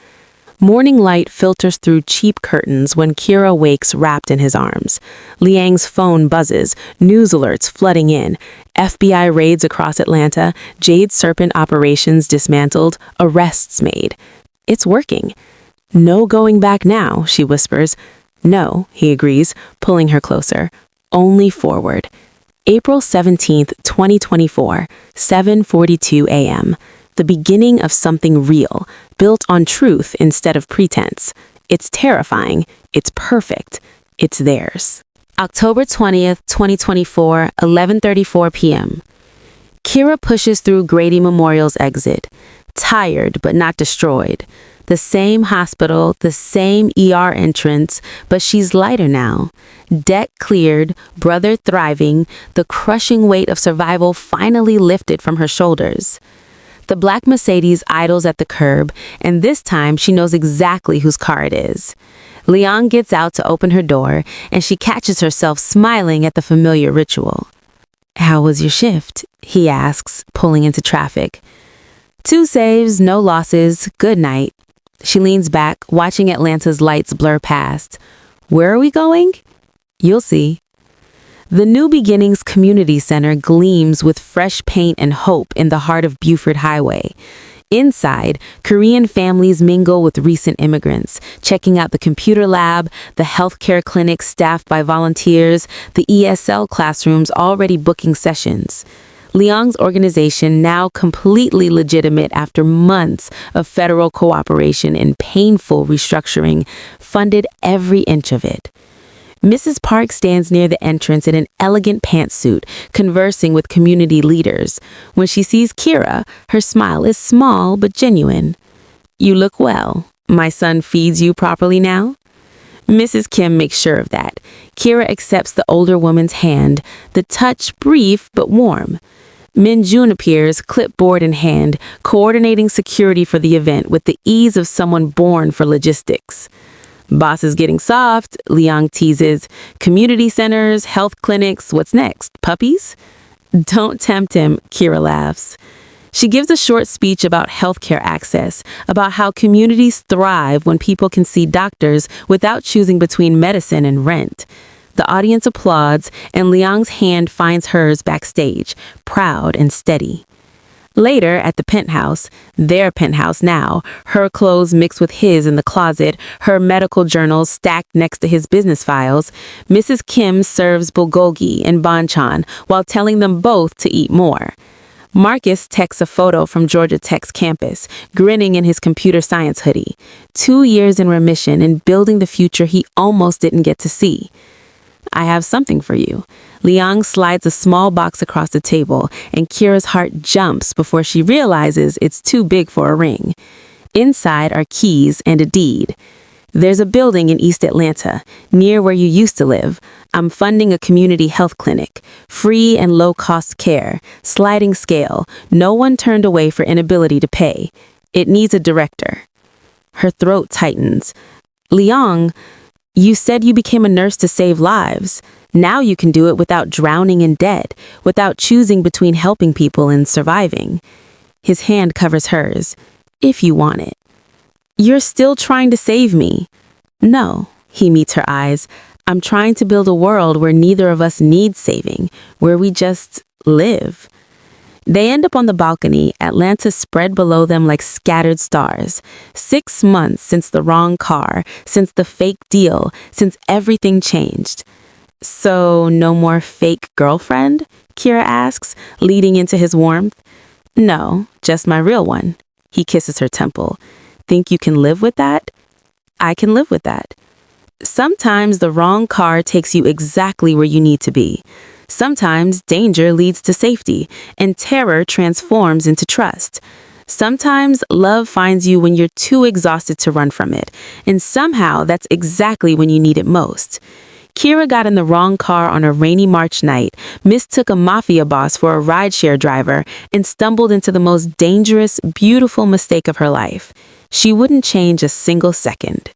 A: Morning light filters through cheap curtains when Kira wakes wrapped in his arms. Liang's phone buzzes, news alerts flooding in. FBI raids across Atlanta, Jade Serpent operations dismantled, arrests made. It's working. "No going back now," she whispers. "No," he agrees, pulling her closer. "Only forward." April 17th, 2024, 7:42 a.m. The beginning of something real, built on truth instead of pretense. It's terrifying. It's perfect. It's theirs. October 20th, 2024, 11:34 p.m. Kira pushes through Grady Memorial's exit, tired but not destroyed. The same hospital, the same ER entrance, but she's lighter now. Debt cleared, brother thriving, the crushing weight of survival finally lifted from her shoulders. The black Mercedes idles at the curb, and this time she knows exactly whose car it is. Liang gets out to open her door, and she catches herself smiling at the familiar ritual. "How was your shift?" he asks, pulling into traffic. "2 saves, no losses, good night." She leans back, watching Atlanta's lights blur past. "Where are we going?" "You'll see." The New Beginnings Community Center gleams with fresh paint and hope in the heart of Buford Highway. Inside, Korean families mingle with recent immigrants, checking out the computer lab, the healthcare clinic staffed by volunteers, the ESL classrooms already booking sessions. Liang's organization, now completely legitimate after months of federal cooperation and painful restructuring, funded every inch of it. Mrs. Park stands near the entrance in an elegant pantsuit, conversing with community leaders. When she sees Kira, her smile is small but genuine. "You look well. My son feeds you properly now?" Mrs. Kim makes sure of that. Kira accepts the older woman's hand, the touch brief but warm. Min Jun appears, clipboard in hand, coordinating security for the event with the ease of someone born for logistics. "Boss is getting soft," Liang teases. "Community centers, health clinics, what's next? Puppies?" "Don't tempt him," Kira laughs. She gives a short speech about healthcare access, about how communities thrive when people can see doctors without choosing between medicine and rent. The audience applauds, and Liang's hand finds hers backstage, proud and steady. Later, at the penthouse, their penthouse now, her clothes mixed with his in the closet, her medical journals stacked next to his business files, Mrs. Kim serves bulgogi and banchan while telling them both to eat more. Marcus texts a photo from Georgia Tech's campus, grinning in his computer science hoodie. 2 years in remission and building the future he almost didn't get to see. "I have something for you." Liang slides a small box across the table, and Kira's heart jumps before she realizes it's too big for a ring. Inside are keys and a deed. "There's a building in East Atlanta, near where you used to live. I'm funding a community health clinic. Free and low-cost care. Sliding scale. No one turned away for inability to pay. It needs a director." Her throat tightens. "Liang, you said you became a nurse to save lives. Now you can do it without drowning in debt, without choosing between helping people and surviving." His hand covers hers. "If you want it." "You're still trying to save me." "No," he meets her eyes. "I'm trying to build a world where neither of us needs saving, where we just live." They end up on the balcony, Atlanta spread below them like scattered stars. 6 months since the wrong car, since the fake deal, since everything changed. "So, no more fake girlfriend?" Kira asks, leading into his warmth. "No, just my real one." He kisses her temple. "Think you can live with that?" "I can live with that." Sometimes the wrong car takes you exactly where you need to be. Sometimes danger leads to safety, and terror transforms into trust. Sometimes love finds you when you're too exhausted to run from it, and somehow that's exactly when you need it most. Kira got in the wrong car on a rainy March night, mistook a Mafia boss for a rideshare driver, and stumbled into the most dangerous, beautiful mistake of her life. She wouldn't change a single second.